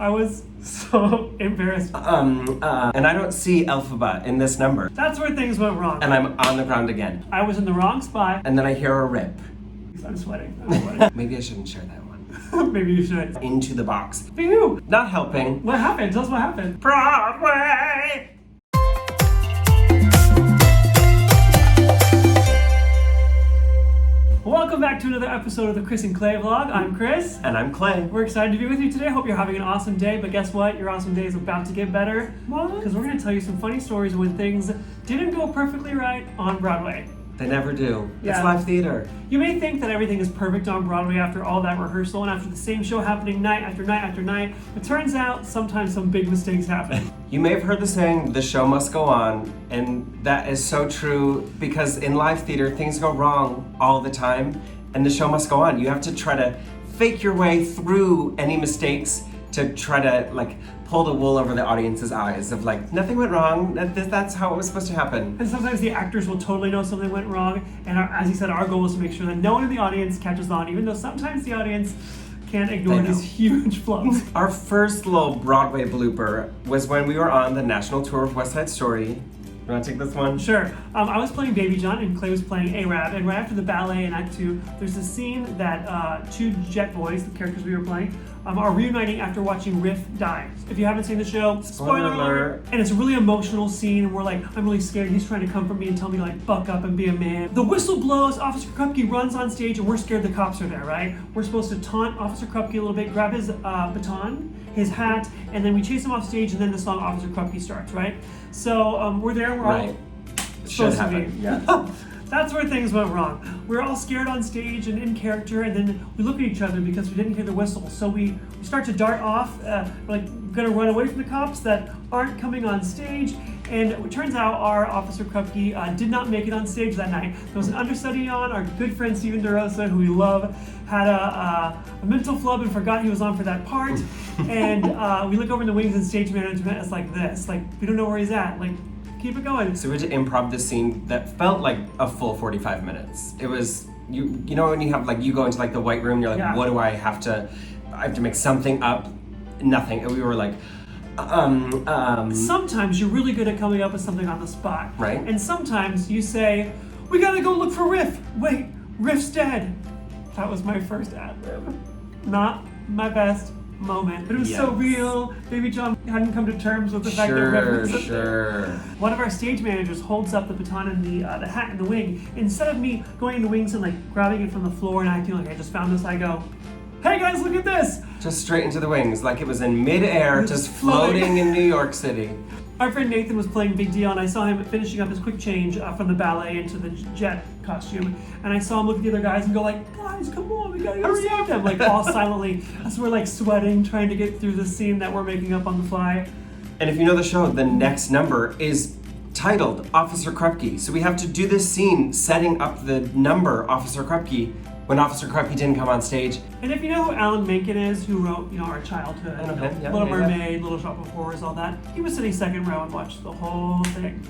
I was so embarrassed. And I don't see alphabet in this number. That's where things went wrong. And I'm on the ground again. I was in the wrong spot. And then I hear a rip. I'm sweating. Maybe I shouldn't share that one. Maybe you should. Into the box. Phew. Not helping. What happened? Tell us what happened. Broadway! Welcome back to another episode of the Chris and Clay vlog. I'm Chris. And I'm Clay. We're excited to be with you today. Hope you're having an awesome day, but guess what? Your awesome day is about to get better. What? Because we're going to tell you some funny stories when things didn't go perfectly right on Broadway. They never do. Yeah. It's live theater. You may think that everything is perfect on Broadway after all that rehearsal and after the same show happening night after night after night. It turns out sometimes some big mistakes happen. You may have heard the saying, the show must go on, and that is so true because in live theater, things go wrong all the time, and the show must go on. You have to try to fake your way through any mistakes to try to pull the wool over the audience's eyes of nothing went wrong, that's how it was supposed to happen. And sometimes the actors will totally know something went wrong, and as he said, our goal is to make sure that no one in the audience catches on, even though sometimes the audience can't ignore these huge flaws. Our first little Broadway blooper was when we were on the national tour of West Side Story. You want to take this one? Sure. I was playing Baby John and Clay was playing Arab, and right after the ballet in Act 2, there's a scene that two jet boys, the characters we were playing, are reuniting after watching Riff die. If you haven't seen the show, spoiler alert! And it's a really emotional scene, and we're I'm really scared. He's trying to comfort me and tell me to buck up and be a man. The whistle blows, Officer Krupke runs on stage, and we're scared the cops are there, right? We're supposed to taunt Officer Krupke a little bit, grab his baton, his hat, and then we chase him off stage, and then the song Officer Krupke starts, right? So we're there, we're all supposed to be. Yeah. That's where things went wrong. We're all scared on stage and in character, and then we look at each other because we didn't hear the whistle. So we start to dart off, we're gonna run away from the cops that aren't coming on stage. And it turns out our Officer Krupke did not make it on stage that night. There was an understudy on. Our good friend Steven DeRosa, who we love, had a mental flub and forgot he was on for that part. And we look over in the wings and stage management is like this. We don't know where he's at. Keep it going. So we had to improv this scene that felt like a full 45 minutes. It was, you know when you have you go into the white room, you're what do I have to make something up? Nothing. And we were Sometimes you're really good at coming up with something on the spot. Right. And sometimes you say, we gotta go look for Riff. Wait, Riff's dead. That was my first ad-lib. Not my best moment, but it was so real. Baby John hadn't come to terms with the fact that Riff was there. One of our stage managers holds up the baton and the hat in the wing. Instead of me going in the wings and grabbing it from the floor and acting like I just found this, I go, hey guys, look at this! Just straight into the wings, like it was in midair, just floating in New York City. Our friend Nathan was playing Big Deal, and I saw him finishing up his quick change from the ballet into the jet costume. And I saw him look at the other guys and go guys, come on, we gotta go save them, all silently. As we're sweating, trying to get through the scene that we're making up on the fly. And if you know the show, the next number is titled Officer Krupke. So we have to do this scene setting up the number Officer Krupke when Officer Krupke didn't come on stage. And if you know who Alan Menken is, who wrote, our childhood, Little Mermaid, Little Shop of Horrors, all that, he was sitting second row and watched the whole thing.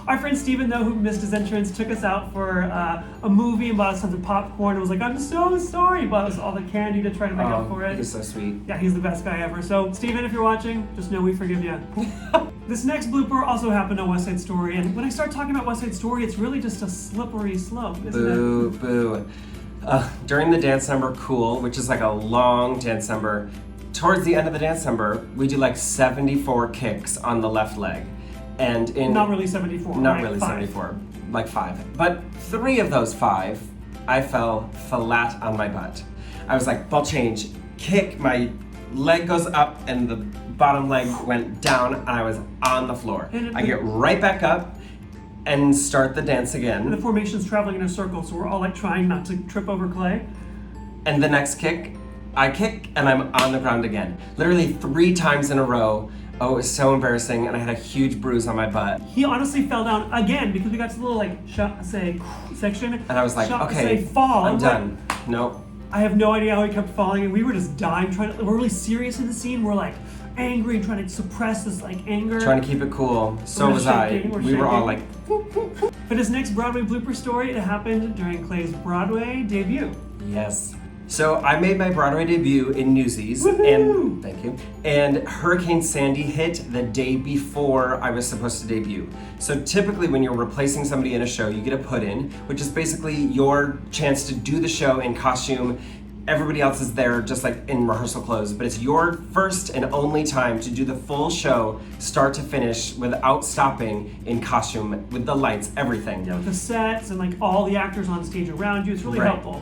Our friend Steven, though, who missed his entrance, took us out for a movie and bought us tons of popcorn and was I'm so sorry, bought us all the candy to try to make up for it. He's so sweet. Yeah, he's the best guy ever. So, Steven, if you're watching, just know we forgive you. This next blooper also happened on West Side Story, and when I start talking about West Side Story, it's really just a slippery slope, isn't it? Boo. During the dance number Cool, which is a long dance number, towards the end of the dance number, we do 74 kicks on the left leg. And not really 74. Not really 74, 5. But 3 of those 5, I fell flat on my butt. I was ball change, kick, my leg goes up and the bottom leg went down and I was on the floor. I get right back up and start the dance again. And the formation's traveling in a circle, so we're all trying not to trip over Clay. And the next kick, I kick and I'm on the ground again. Literally 3 times in a row. Oh, it was so embarrassing, and I had a huge bruise on my butt. He honestly fell down again because we got to the little shot say section. And I was okay, fall. I'm done. Nope. I have no idea how he kept falling, and we were just dying. We're really serious in the scene. We're angry and trying to suppress this anger. Trying to keep it cool. So was I. We were all For this next Broadway blooper story, it happened during Clay's Broadway debut. Yes. So I made my Broadway debut in Newsies, and thank you. And Hurricane Sandy hit the day before I was supposed to debut. So typically when you're replacing somebody in a show, you get a put-in, which is basically your chance to do the show in costume. Everybody else is there just like in rehearsal clothes, but it's your first and only time to do the full show, start to finish, without stopping, in costume, with the lights, everything. Yeah, with the sets and like all the actors on stage around you. It's really helpful.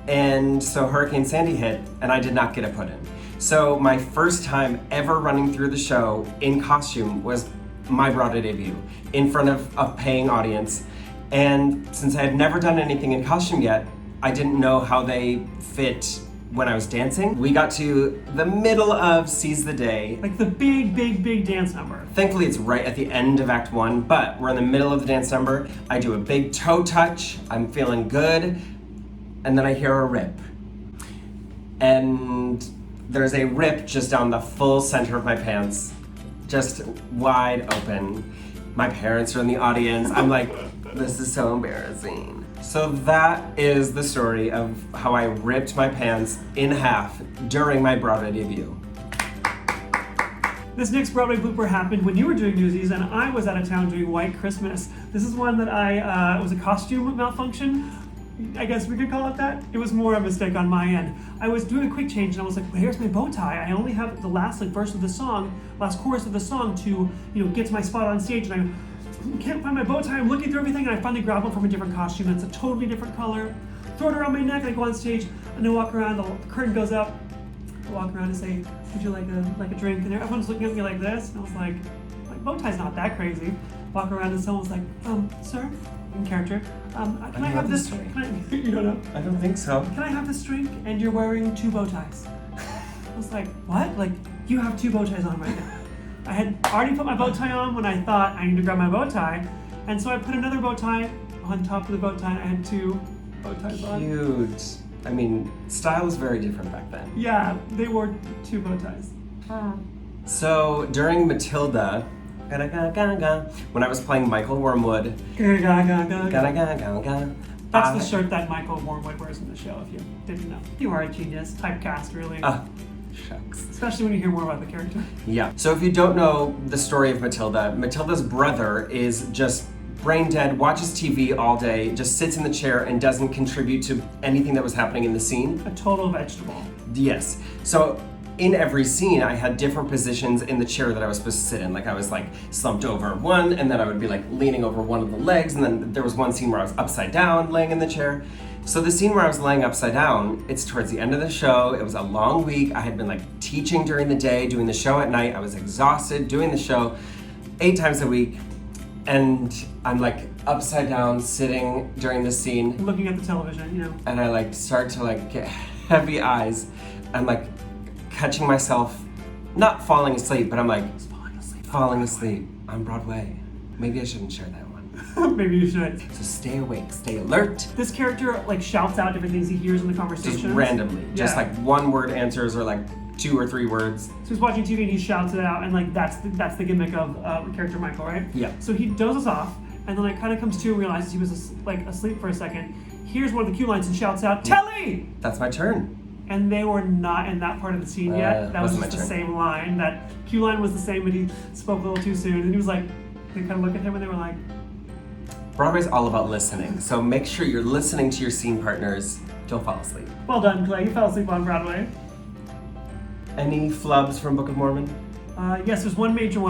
And so Hurricane Sandy hit, and I did not get a put-in. So my first time ever running through the show in costume was my Broadway debut, in front of a paying audience. And since I had never done anything in costume yet, I didn't know how they fit when I was dancing. We got to the middle of Seize the Day. Like the big dance number. Thankfully it's right at the end of Act 1, but we're in the middle of the dance number. I do a big toe touch, I'm feeling good, and then I hear a rip. And there's a rip just down the full center of my pants, just wide open. My parents are in the audience. I'm like, this is so embarrassing. So that is the story of how I ripped my pants in half during my Broadway debut. This next Broadway blooper happened when you were doing Newsies and I was out of town doing White Christmas. This is one that it was a costume malfunction. I guess we could call it that. It was more a mistake on my end. I was doing a quick change and I was like, where's my bow tie? I only have the last verse of the song, last chorus of the song to, get to my spot on stage, and I can't find my bow tie. I'm looking through everything and I finally grab one from a different costume that's a totally different color. Throw it around my neck and I go on stage and I walk around, the curtain goes up. I walk around and say, would you like a drink? And everyone's looking at me like this, and I was like bow tie's not that crazy. Walk around and someone's like, sir, in character, can I have this drink? You don't know? I don't think so. Can I have this drink? And you're wearing 2 bow ties. I was like, what? Like, you have 2 bow ties on right now. I had already put my bow tie on when I thought I need to grab my bow tie, and so I put another bow tie on top of the bow tie. I had 2 bow ties on. Cute. I mean, style was very different back then. Yeah, they wore 2 bow ties. So during Matilda, when I was playing Michael Wormwood, That's the shirt that Michael Wormwood wears in the show, if you didn't know. You are a genius. Typecast, really. Shucks. Especially when you hear more about the character. Yeah. So if you don't know the story of Matilda, Matilda's brother is just brain dead, watches TV all day, just sits in the chair and doesn't contribute to anything that was happening in the scene. A total vegetable. Yes. So in every scene, I had different positions in the chair that I was supposed to sit in. Like I was like slumped over one, and then I would be like leaning over one of the legs, and then there was one scene where I was upside down laying in the chair. So the scene where I was laying upside down, it's towards the end of the show. It was a long week. I had been like teaching during the day, doing the show at night. I was exhausted doing the show 8 times a week. And I'm like upside down sitting during the scene. Looking at the television, And I like start to like get heavy eyes. I'm like catching myself, not falling asleep, but I'm like falling asleep on Broadway. Maybe I shouldn't share that one. Maybe you should. So stay awake, stay alert. This character like shouts out different things he hears in the conversation. Just randomly. Just like 1-word answers or like 2 or 3 words. So he's watching TV and he shouts it out, and like that's the gimmick of character Michael, right? Yeah. So he dozes off, and then like kind of comes to and realizes he was asleep for a second. Hears one of the cue lines and shouts out, "Telly!" That's my turn. And they were not in that part of the scene yet. That was just the same line. That cue line was the same, but he spoke a little too soon. And he was like, they kind of look at him and they were like, Broadway's all about listening, so make sure you're listening to your scene partners. Don't fall asleep. well done, Clay. You fell asleep on Broadway. Any flubs from Book of Mormon? Yes, there's one major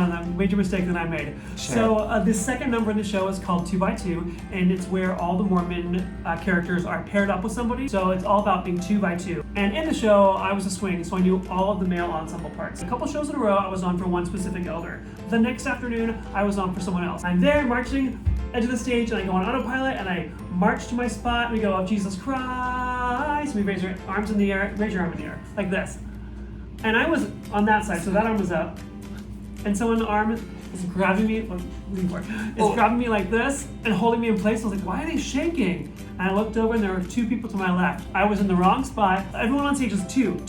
mistake that I made. Sure. So the second number in the show is called 2 by 2, and it's where all the Mormon characters are paired up with somebody. So it's all about being 2 by 2. And in the show, I was a swing, so I knew all of the male ensemble parts. A couple shows in a row, I was on for one specific elder. The next afternoon, I was on for someone else. I'm there marching edge of the stage, and I go on autopilot, and I march to my spot. We go, "Oh, Jesus Christ!" We raise our arms in the air, raise your arm in the air, like this. And I was on that side, so that arm was up. And so when the arm is grabbing me, grabbing me like this and holding me in place. I was like, why are they shaking? And I looked over and there were 2 people to my left. I was in the wrong spot. Everyone on stage is 2.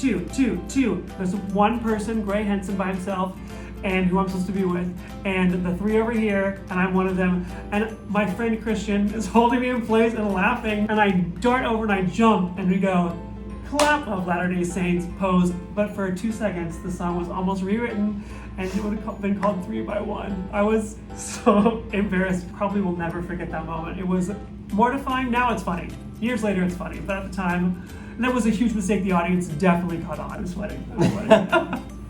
There's one person, Gray Henson by himself, and who I'm supposed to be with, and the 3 over here, and I'm one of them. And my friend Christian is holding me in place and laughing, and I dart over and I jump, and we go, clap of Latter-day Saints pose, but for 2 seconds the song was almost rewritten and it would have been called 3 by 1. I was so embarrassed, probably will never forget that moment. It was mortifying. Now it's funny. Years later it's funny, but at the time, that was a huge mistake. The audience definitely caught on. I was sweating.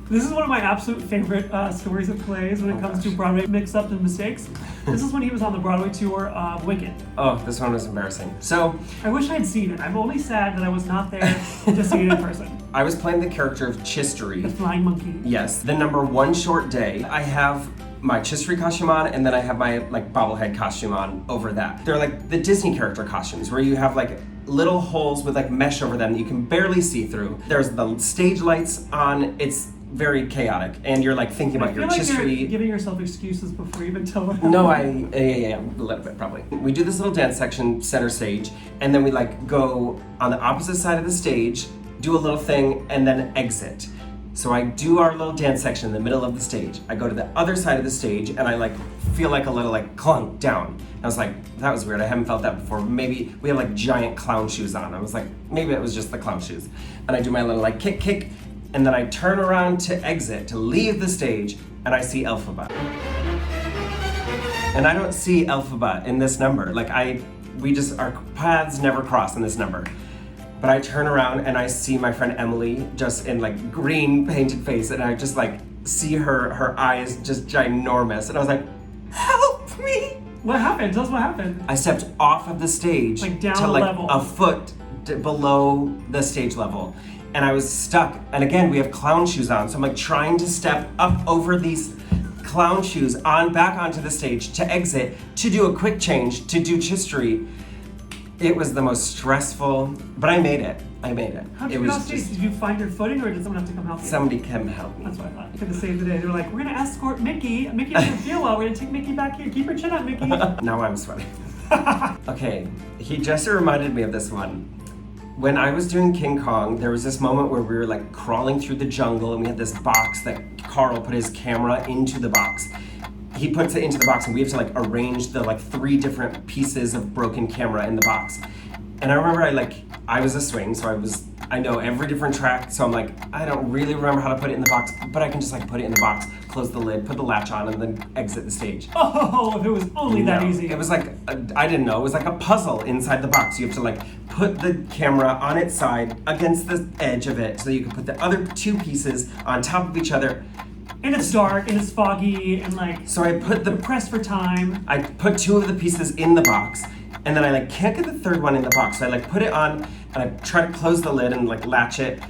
This is one of my absolute favorite stories of plays when it comes to Broadway mix-ups and mistakes. This is when he was on the Broadway tour of Wicked. Oh, this one was embarrassing. So, I wish I'd seen it. I'm only sad that I was not there to see it in person. I was playing the character of Chistery. The flying monkey. Yes, the number One Short Day. I have my Chistery costume on, and then I have my like bobblehead costume on over that. They're like the Disney character costumes where you have like little holes with like mesh over them that you can barely see through. There's the stage lights on. It's very chaotic, and you're like thinking about your Chistery. You're giving yourself excuses before you even tell what No, yeah, a little bit probably. We do this little dance section center stage, and then we like go on the opposite side of the stage, do a little thing, and then exit. So I do our little dance section in the middle of the stage. I go to the other side of the stage, and I like feel like a little like clunk down. I was like, that was weird. I haven't felt that before. Maybe we have like giant clown shoes on. I was like, maybe it was just the clown shoes. And I do my little like kick, and then I turn around to exit, to leave the stage, and I see Elphaba. And I don't see Elphaba in this number. Like our paths never cross in this number. But I turn around and I see my friend Emily just in like green painted face, and I just like see her eyes just ginormous, and I was like, help me! What happened? Tell us what happened. I stepped off of the stage like down to a like level. a foot below the stage level, and I was stuck. And again, we have clown shoes on, so I'm like trying to step up over these clown shoes back onto the stage to exit, to do a quick change, to do Chistery. It was the most stressful, but I made it. How did you get off stage? Did you find your footing, or did someone have to come help you? Somebody came help me. That's what I thought. To save the day. They were like, we're gonna escort Mickey. Mickey doesn't feel well. We're gonna take Mickey back here. Keep her chin up, Mickey. Now I'm sweating. Okay, he just reminded me of this one. When I was doing King Kong, there was this moment where we were like crawling through the jungle, and we had this box that Carl put his camera into the box. He puts it into the box, and we have to like arrange the like 3 different pieces of broken camera in the box. And I remember I was a swing, so I know every different track, so I'm like, I don't really remember how to put it in the box, but I can just like put it in the box, close the lid, put the latch on, and then exit the stage. Oh, if it was only that easy. It was like, I didn't know, it was like a puzzle inside the box. You have to like put the camera on its side against the edge of it so you can put the other 2 pieces on top of each other. And it's dark, and it's foggy, and like, so I put you're pressed for time. I put 2 of the pieces in the box, and then I like can't get the 3rd one in the box. So I like put it on, and I try to close the lid and like latch it.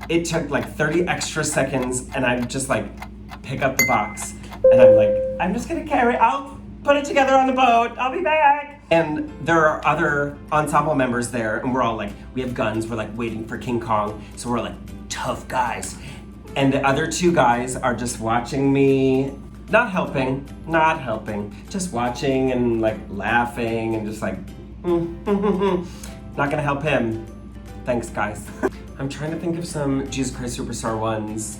It took like 30 extra seconds, and I just like pick up the box, and I'm like, I'm just gonna carry it. I'll put it together on the boat. I'll be back. And there are other ensemble members there, and we're all like, we have guns. We're like waiting for King Kong, so we're like tough guys. And the other 2 guys are just watching me, not helping, just watching and like laughing and just like, not gonna help him. Thanks, guys. I'm trying to think of some Jesus Christ Superstar ones.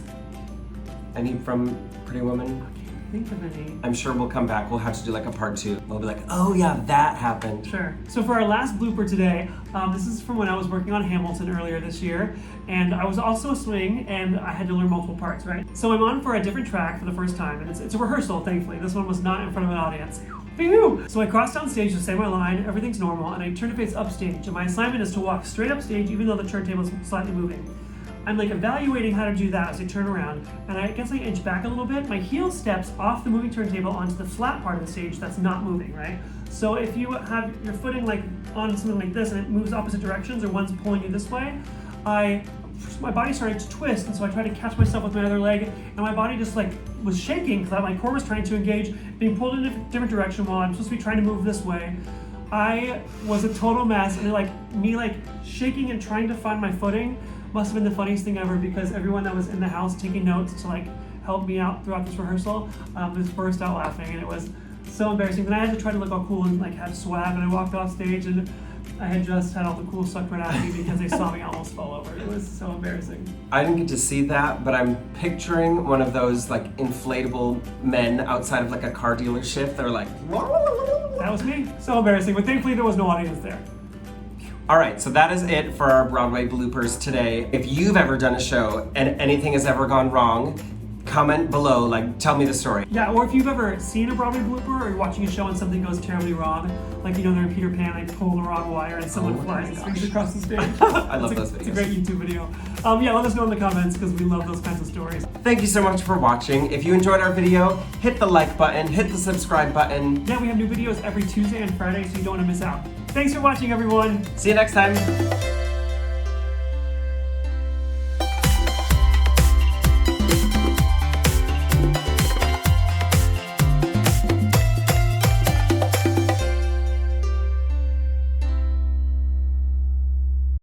Any from Pretty Woman? Think of any. I'm sure we'll come back. We'll have to do like a part 2. We'll be like, oh yeah, that happened. Sure. So for our last blooper today, this is from when I was working on Hamilton earlier this year, and I was also a swing, and I had to learn multiple parts, right? So I'm on for a different track for the first time, and it's a rehearsal, thankfully. This one was not in front of an audience. Phew! So I cross down stage to say my line, everything's normal, and I turn to face upstage, and my assignment is to walk straight upstage even though the turntable is slightly moving. I'm like evaluating how to do that as I turn around, and I guess I inch back a little bit. My heel steps off the moving turntable onto the flat part of the stage that's not moving, right? So if you have your footing like on something like this and it moves opposite directions, or one's pulling you this way, my body started to twist, and so I tried to catch myself with my other leg, and my body just like was shaking because my core was trying to engage, being pulled in a different direction while I'm supposed to be trying to move this way. I was a total mess, and me shaking and trying to find my footing must have been the funniest thing ever, because everyone that was in the house taking notes to like help me out throughout this rehearsal just burst out laughing, and it was so embarrassing. Then I had to try to look all cool and like have swag, and I walked off stage and I had just had all the cool sucked right out of me because they saw me almost fall over. It was so embarrassing. I didn't get to see that, but I'm picturing one of those like inflatable men outside of like a car dealership. They're like, that was me. So embarrassing, but thankfully there was no audience there. All right, so that is it for our Broadway bloopers today. If you've ever done a show and anything has ever gone wrong, comment below, like, tell me the story. Yeah, or if you've ever seen a Broadway blooper or you're watching a show and something goes terribly wrong, like, you know, they're in Peter Pan, they pull the wrong wire and someone flies and swings across the stage. I love those videos. It's a great YouTube video. Yeah, let us know in the comments because we love those kinds of stories. Thank you so much for watching. If you enjoyed our video, hit the like button, hit the subscribe button. Yeah, we have new videos every Tuesday and Friday, so you don't want to miss out. Thanks for watching, everyone. See you next time.